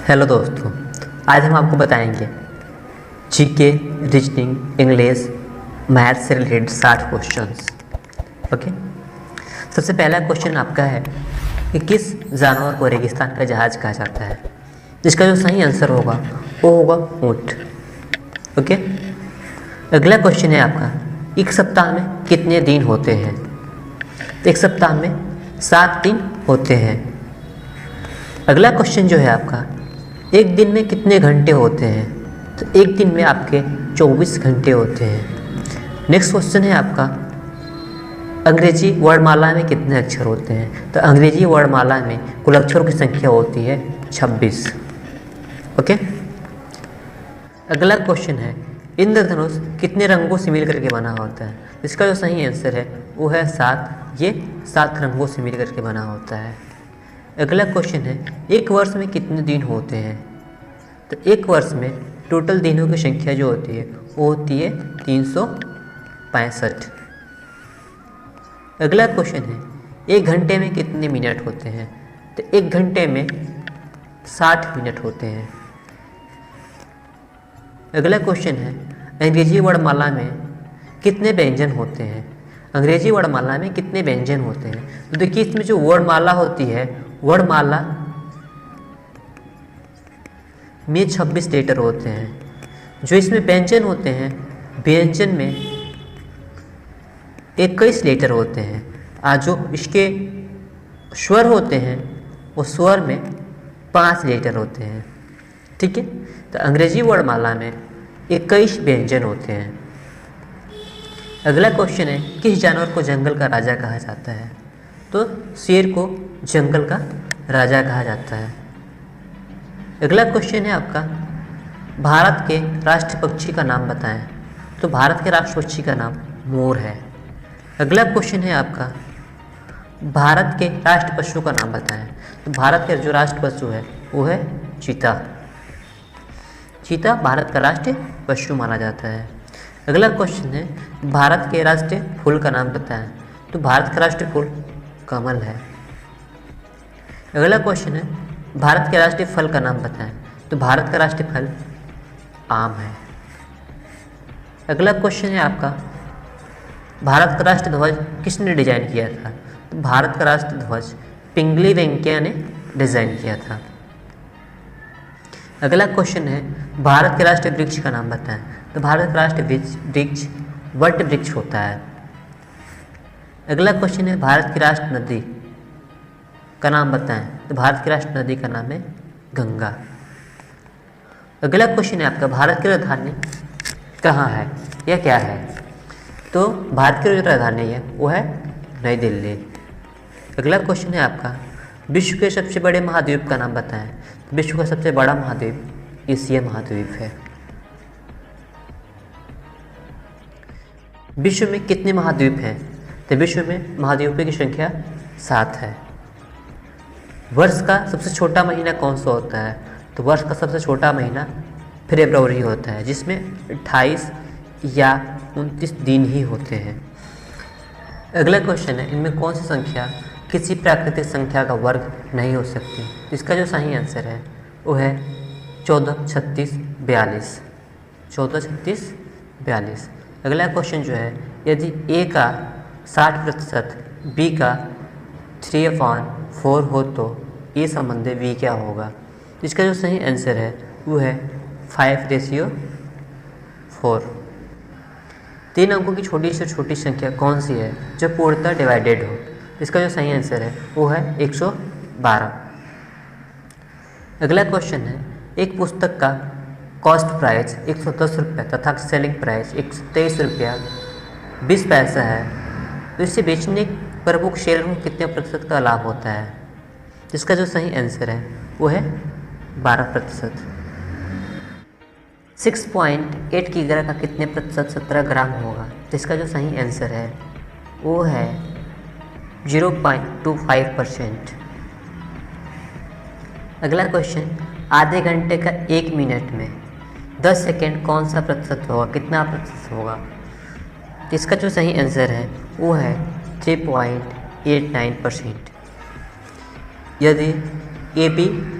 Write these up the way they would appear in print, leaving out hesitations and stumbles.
Hello दोस्तों, आज हम आपको बताएंगे जीके, रीजनिंग, इंग्लिश, मैथ से रिलेटेड 60 क्वेश्चंस। ओके, सबसे पहला क्वेश्चन आपका है कि किस जानवर को रेगिस्तान का जहाज कहा जाता है। जिसका जो सही आंसर होगा वो होगा ऊँट। ओके, अगला क्वेश्चन है आपका, एक सप्ताह में कितने दिन होते हैं। एक सप्ताह में 7 दिन होते हैं। अगला क्वेश्चन जो है आपका, एक दिन में कितने घंटे होते हैं। तो एक दिन में आपके 24 घंटे होते हैं। नेक्स्ट क्वेश्चन है आपका, अंग्रेजी वर्णमाला में कितने अक्षर होते हैं। तो अंग्रेजी वर्णमाला में कुल अक्षरों की संख्या होती है 26। ओके, अगला क्वेश्चन है, इंद्रधनुष कितने रंगों से मिल करके बना होता है। इसका जो सही आंसर है वो है 7। ये 7 रंगों से मिल करके बना होता है। अगला क्वेश्चन है, एक वर्ष में कितने दिन होते हैं। तो एक वर्ष में टोटल दिनों की संख्या जो होती है वो होती है 365। अगला क्वेश्चन है, एक घंटे में कितने मिनट होते हैं। तो एक घंटे में 60 मिनट होते हैं। अगला क्वेश्चन है, अंग्रेजी वर्णमाला में कितने व्यंजन होते हैं। अंग्रेजी वर्णमाला में कितने व्यंजन होते हैं। तो देखिए, इसमें जो वर्णमाला होती है, वर्णमाला में 26 लेटर होते हैं। जो इसमें व्यंजन होते हैं, व्यंजन में 21 लेटर होते हैं। और जो इसके स्वर होते हैं वो स्वर में 5 लेटर होते हैं। ठीक है, तो अंग्रेजी वर्णमाला में 21 व्यंजन होते हैं। अगला क्वेश्चन है, किस जानवर को जंगल का राजा कहा जाता है। तो शेर को जंगल का राजा कहा जाता है। अगला क्वेश्चन है आपका, भारत के राष्ट्रीय पक्षी का नाम बताएं। तो भारत के राष्ट्रीय पक्षी का नाम मोर है। अगला क्वेश्चन है आपका, भारत के राष्ट्रीय पशु का नाम बताएं। तो भारत के जो राष्ट्रीय पशु है वो है चीता। चीता भारत का राष्ट्रीय पशु माना जाता है। अगला क्वेश्चन है, भारत के राष्ट्रीय फूल का नाम बताएं। तो भारत का राष्ट्रीय फूल कमल है। अगला क्वेश्चन है, भारत के राष्ट्रीय फल का नाम बताएं। तो भारत का राष्ट्रीय फल आम है। अगला क्वेश्चन है आपका, भारत का राष्ट्रीय ध्वज किसने डिजाइन किया था। तो भारत का राष्ट्रीय ध्वज पिंगली वेंकैया ने डिजाइन किया था। अगला क्वेश्चन है, भारत के राष्ट्रीय वृक्ष का नाम बताएं। तो भारत का राष्ट्रीय वृक्ष वट वृक्ष होता है। अगला क्वेश्चन है, भारत की राष्ट्रीय नदी का नाम बताएं। तो भारत की राष्ट्रीय नदी का नाम है गंगा। अगला क्वेश्चन है आपका, भारत की राजधानी कहाँ है या क्या है। तो भारत की जो राजधानी है वो है नई दिल्ली। अगला क्वेश्चन है आपका, विश्व के सबसे बड़े महाद्वीप का नाम बताएं। तो विश्व का सबसे बड़ा महाद्वीप एशिया महाद्वीप है। विश्व में कितने महाद्वीप हैं। तो विश्व में महाद्वीपों की संख्या 7 है। वर्ष का सबसे छोटा महीना कौन सा होता है। तो वर्ष का सबसे छोटा महीना फरवरी होता है, जिसमें 28 या 29 दिन ही होते हैं। अगला क्वेश्चन है, इनमें कौन सी संख्या किसी प्राकृतिक संख्या का वर्ग नहीं हो सकती। इसका जो सही आंसर है वो है 14, 36, 42। 14, 36, 42। अगला क्वेश्चन जो है, यदि a का 60%, b का 3/4 हो तो a संबंधी v क्या होगा। इसका जो सही आंसर है वो है 5:4। 3 अंकों की छोटी से छोटी संख्या कौन सी है जो पूर्णतः डिवाइडेड हो। इसका जो सही आंसर है वो है 112। अगला क्वेश्चन है, एक पुस्तक का कॉस्ट प्राइस 110 रुपये तथा सेलिंग प्राइस 123 रुपया 20 पैसा है। तो इसे बेचने पर बुक शेयर में कितने प्रतिशत का लाभ होता है। जिसका जो सही आंसर है वो है 12%। 6.8 किग्रा का कितने प्रतिशत 17 ग्राम होगा। जिसका जो सही आंसर है वो है 0.25%। अगला क्वेश्चन, आधे घंटे का 1 मिनट में 10 सेकेंड कौन सा प्रतिशत होगा, कितना प्रतिशत होगा। इसका जो सही आंसर है वो है 3.89%। यदि AB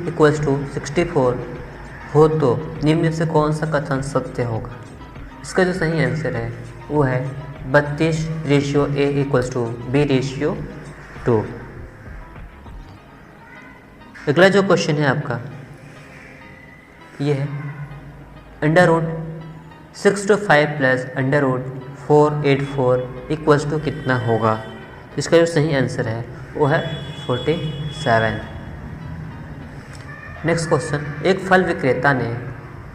(64) हो तो निम्न से कौन सा कथन सत्य होगा? इसका जो सही आंसर है वो है 32:A=B/2। अगला जो क्वेश्चन है आपका ये है √625 + √484 = कितना होगा? इसका जो सही आंसर है वो है 47। नेक्स्ट क्वेश्चन, एक फल विक्रेता ने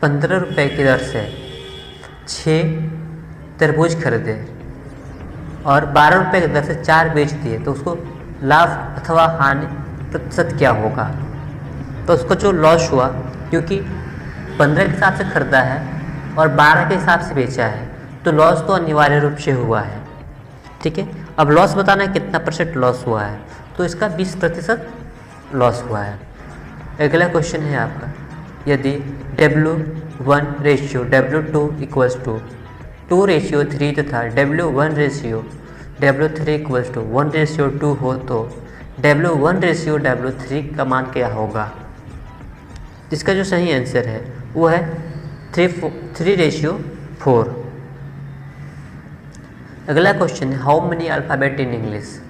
15 रुपये की दर से 6 तरबूज खरीदे और 12 रुपये की दर से 4 बेच दिए तो उसको लाभ अथवा हानि प्रतिशत क्या होगा? तो उसको जो लॉस हुआ, क्योंकि 15 के हिसाब से खरीदा है और 12 के हिसाब से बेचा है तो लॉस तो अनिवार्य रूप से हुआ है। ठीक है, अब लॉस बताना है कितना परसेंट लॉस हुआ है, तो इसका 20% लॉस हुआ है। अगला क्वेश्चन है आपका, यदि W1:W2 = 2:3 तथा W1:W3 = 1:2 हो तो W1:W3 का मान क्या होगा? जिसका जो सही आंसर है वो है 3:4। अगला क्वेश्चन है, how many alphabet in English?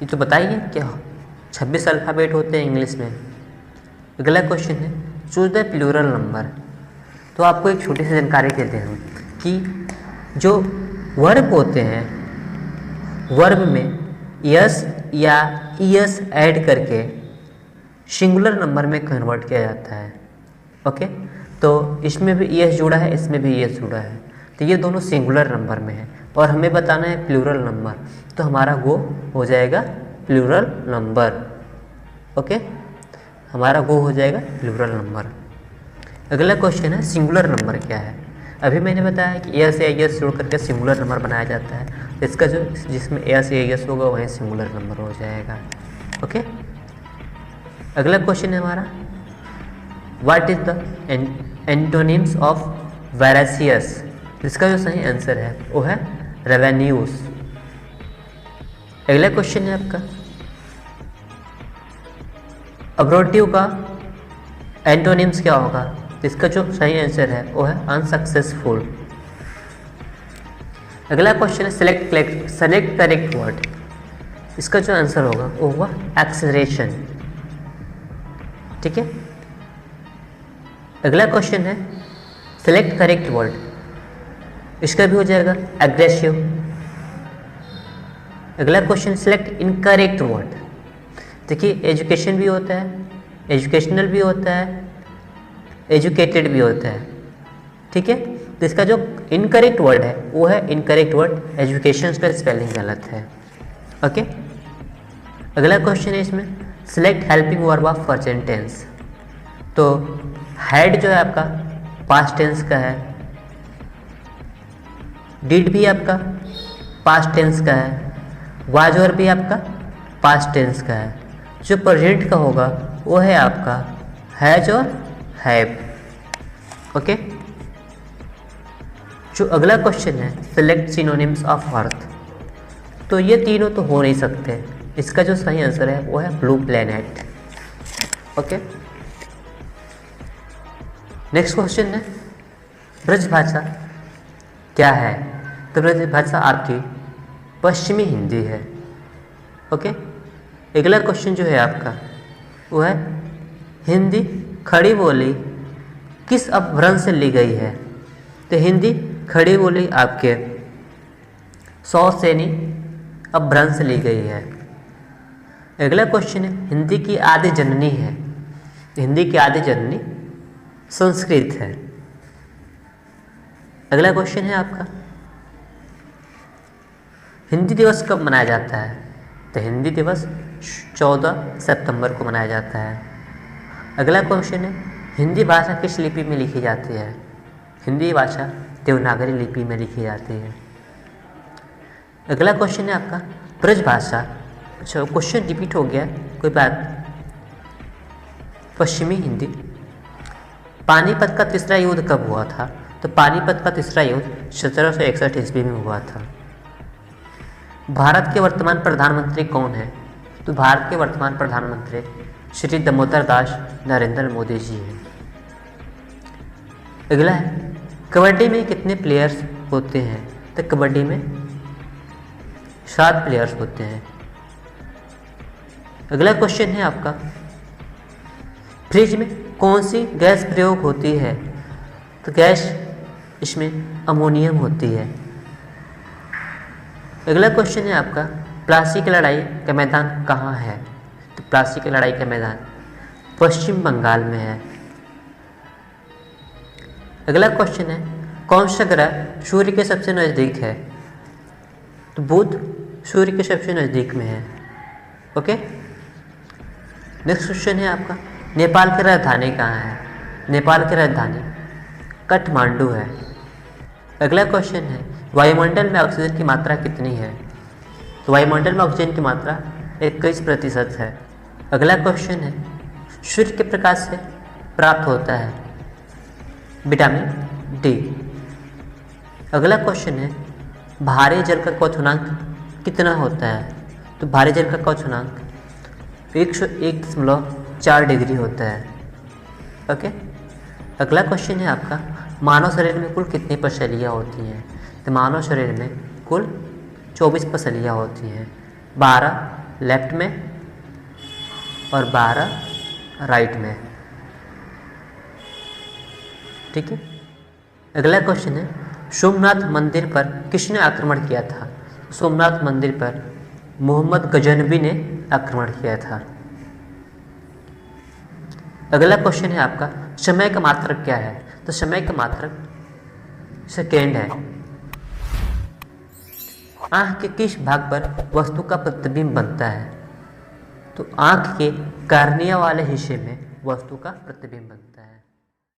ये तो बताइए क्या 26 अल्फ़ाबेट होते हैं इंग्लिश में। अगला क्वेश्चन है, चूज द प्लूरल नंबर। तो आपको एक छोटी सी जानकारी देते हैं कि जो वर्ब होते हैं, वर्ब में यस या ईएस ऐड करके सिंगुलर नंबर में कन्वर्ट किया जाता है। ओके, तो इसमें भी ईएस जुड़ा है, इसमें भी ईएस जुड़ा है, तो ये दोनों सिंगुलर नंबर में है और हमें बताना है प्लूरल नंबर, तो हमारा गो हो जाएगा प्लूरल नंबर। ओके, हमारा गो हो जाएगा प्लूरल नंबर। अगला क्वेश्चन है, सिंगुलर नंबर क्या है? अभी मैंने बताया कि एस या एस जोड़ करके सिंगुलर नंबर बनाया जाता है, इसका जो जिसमें एस या एस होगा वहीं सिंगुलर नंबर हो जाएगा। ओके, अगला क्वेश्चन है हमारा, what is the antonyms of veracious? इसका जो सही आंसर है वो है रेवेन्यूज। अगला क्वेश्चन है आपका, अब्रोटिव का एंटोनिम्स क्या होगा? इसका जो सही आंसर है वो है अनसक्सेसफुल। अगला क्वेश्चन है, सेलेक्ट करेक्ट वर्ड। इसका जो आंसर होगा वो होगा एक्सेलरेशन। ठीक है, अगला क्वेश्चन है, सेलेक्ट करेक्ट वर्ड। इसका भी हो जाएगा एग्रेसिव। अगला क्वेश्चन, सेलेक्ट इनकरेक्ट वर्ड। देखिए, एजुकेशन भी होता है, एजुकेशनल भी होता है, एजुकेटेड भी होता है। ठीक है, तो इसका जो इनकरेक्ट वर्ड है वो है इनकरेक्ट वर्ड, एजुकेशन का स्पेलिंग गलत है। ओके, अगला क्वेश्चन है इसमें, select helping verb of present tense. तो हैड जो है आपका पास्ट टेंस का है, डिड भी आपका पास्ट टेंस का है, वाज और भी आपका पास्ट टेंस का है। जो प्रेजेंट का होगा वो है आपका हैज और हैव। ओके, जो अगला क्वेश्चन है, सेलेक्ट सिनोनिम्स ऑफ अर्थ। तो ये तीनों तो हो नहीं सकते, इसका जो सही आंसर है वो है blue planet. Okay, next question है, ब्रज भाषा क्या है? तो ब्रज भाषा आपकी पश्चिमी हिंदी है। ओके, अगला क्वेश्चन जो है आपका वो है, हिंदी खड़ी बोली किस अपभ्रंश से ली गई है? तो हिंदी खड़ी बोली आपके 100 श्रेणी अपभ्रंश से ली गई है। अगला क्वेश्चन है, हिंदी की आदि जननी है। हिंदी की आदि जननी संस्कृत है। अगला क्वेश्चन है आपका, हिंदी दिवस कब मनाया जाता है? तो हिंदी दिवस 14 सितंबर को मनाया जाता है। अगला क्वेश्चन है, हिंदी भाषा किस लिपि में लिखी जाती है? हिंदी भाषा देवनागरी लिपि में लिखी जाती है। अगला क्वेश्चन है आपका, ब्रज भाषा, अच्छा क्वेश्चन रिपीट हो गया, कोई बात। पश्चिमी हिंदी, पानीपत का तीसरा युद्ध कब हुआ था? तो पानीपत का तीसरा युद्ध 1761 ईस्वी में हुआ था। भारत के वर्तमान प्रधानमंत्री कौन है? तो भारत के वर्तमान प्रधानमंत्री श्री दामोदर दास नरेंद्र मोदी जी हैं। अगला है, कबड्डी में कितने प्लेयर्स होते हैं? तो कबड्डी में 7 प्लेयर्स होते हैं। अगला क्वेश्चन है आपका, फ्रिज में कौन सी गैस प्रयोग होती है? तो गैस इसमें अमोनियम होती है। अगला क्वेश्चन है आपका, प्लासी की लड़ाई का मैदान कहाँ है? तो प्लासी की लड़ाई का मैदान पश्चिम बंगाल में है। अगला क्वेश्चन है, कौन सा ग्रह सूर्य के सबसे नज़दीक है? तो बुध सूर्य के सबसे नज़दीक में है। ओके, नेक्स्ट क्वेश्चन है आपका, नेपाल की राजधानी कहाँ है? नेपाल की राजधानी काठमांडू है। अगला क्वेश्चन है, वायुमंडल में ऑक्सीजन की मात्रा कितनी है? तो वायुमंडल में ऑक्सीजन की मात्रा 21% है। अगला क्वेश्चन है, सूर्य के प्रकाश से प्राप्त होता है विटामिन डी। अगला क्वेश्चन है, भारी जल का क्वथनांक कितना होता है? तो भारी जल का क्वथनांक 101.4 डिग्री होता है। ओके, अगला क्वेश्चन है आपका, मानव शरीर में कुल कितनी पसलियाँ होती हैं? तो मानव शरीर में कुल 24 पसलियाँ होती हैं, 12 लेफ्ट में और 12 राइट में। ठीक है, अगला क्वेश्चन है, सोमनाथ मंदिर पर किसने आक्रमण किया था? सोमनाथ मंदिर पर मोहम्मद गजनबी ने आक्रमण किया था। अगला क्वेश्चन है आपका, समय का मात्रक क्या है? तो समय का मात्रक सेकेंड है। आँख के किस भाग पर वस्तु का प्रतिबिंब बनता है? तो आँख के कार्निया वाले हिस्से में वस्तु का प्रतिबिंब बनता है।